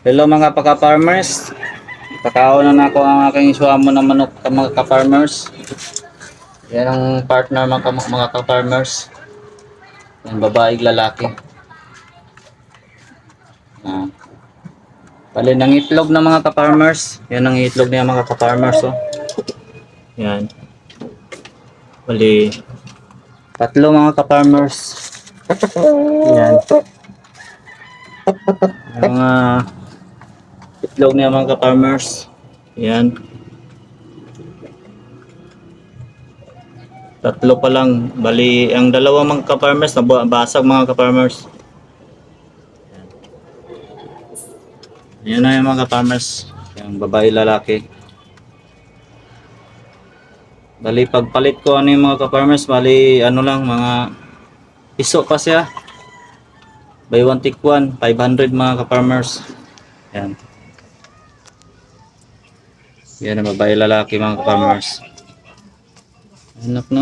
Hello mga paka-farmers. Pakaon na ako ang aking suwamo ng manok mga ka-farmers. Yan ang partner mga ka-farmers. Yan babae lalaki. Ah. Bali ng itlog ng mga ka-farmers. Yan ang itlog niya mga ka-farmers. Oh. Yan. Bali tatlo mga ka-farmers. Yan. Yung mga itlog niya mga ka-farmers. Yan. Tatlo pa lang. Bali, ang dalawang mga ka-farmers nabasag mga ka-farmers. Yan na yung mga ka-farmers. Yung babae lalaki. Bali, pagpalit ko ano yung mga ka-farmers, bali, ano lang, mga piso pa siya. Buy one take one, 500 mga ka-farmers. Yan. Yan ang babae lalaki mga ka-farmers. Anak na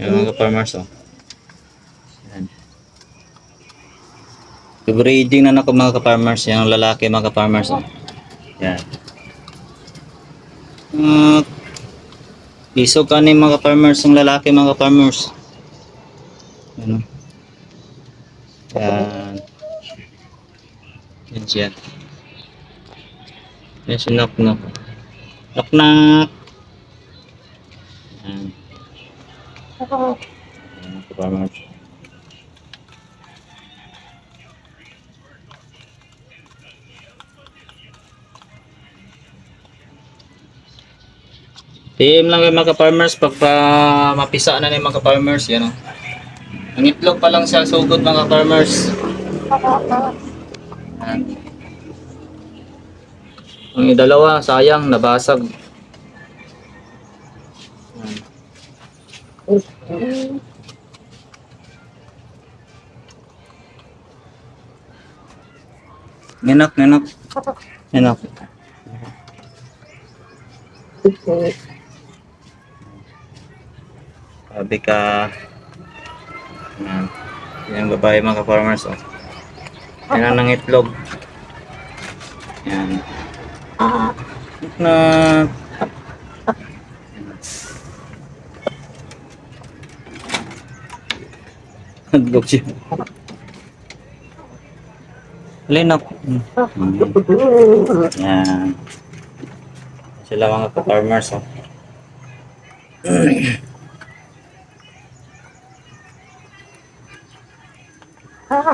yung mga ka-farmers. Oh. Yan. Breeding na ako mga ka-farmers. Yan ang lalaki mga ka-farmers. Oh. Yan. Isog ka ni mga ka-farmers ang lalaki mga ka-farmers. Ano? Yan. Yan siya. Yan si Knock Knock. Knock Knock. Yan. Yan mga ka-farmers. Team lang yung mga ka-farmers pagka mapisa na ni mga ka-farmers. Yan o. Ang itlog pa lang siya sugod mga ka-farmers. Yan. Ang dalawa sayang nabasag. Yan. Ninak. Ninak. Sabi ka. Yan. Yan babae mga ka-farmers. Oh. Yan ang itlog. Yan. Na hadlok siya. Linok. Yan. Sila mga ka-farmers. Oh.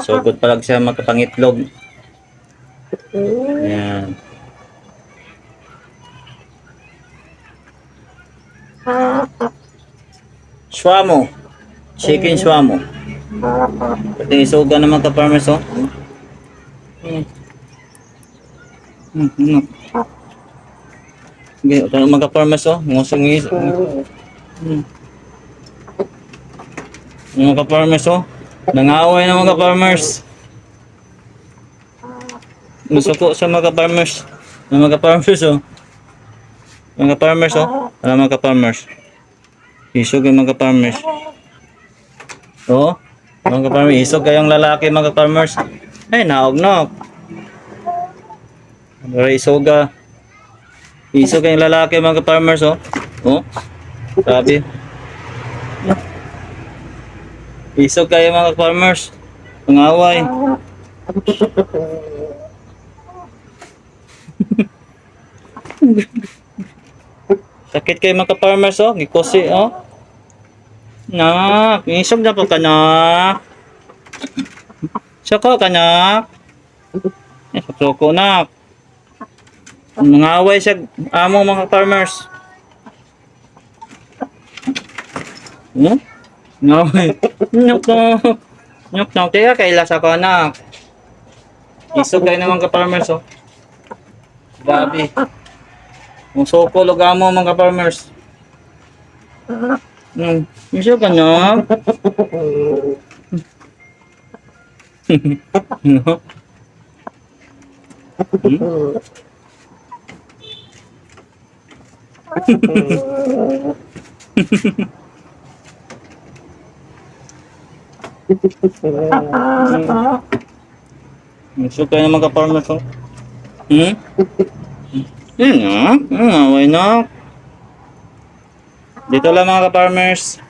Sugod pa lang siya magkapangitlog. Yan. Swamo. Chicken swamo. Pati isuga naman ka-farmers. Oh. Okay, ito mga ka-farmers. Oh. Ngusong mga ka-farmers. Oh. Nangaway na mga ka-farmers. Musuko sa mga ka-farmers. Mga ka-farmers. Oh. Mga ka-farmers. Oh. Mga ka-farmers. Isog yung mga ka-farmers. Oh. Mga ka-farmers. Isog kayong lalaki mga ka-farmers. Ay, naog-nog. Isoga. Isog kayong lalaki mga ka-farmers. Oh. Oh. Sabi. Isog kayo mga farmers. Pangaway. Sakit kayo mga farmers. Oh. Gikusi. Oh. Nak. Isog na po ka nak. Sako ka nak. Sako nak. Mangaway siya among mga farmers. Hmm? Ngaway. Nyok. Kaya kailasa ko na. Isog kayo naman ka-farmers. Oh. Grabe. Kung soko luga mo mga ka-farmers. Isog ka na. No? Isog kayo naman ka-farmers. Oh. Hmm? Yun nga, why not? Dito lang mga ka-farmers.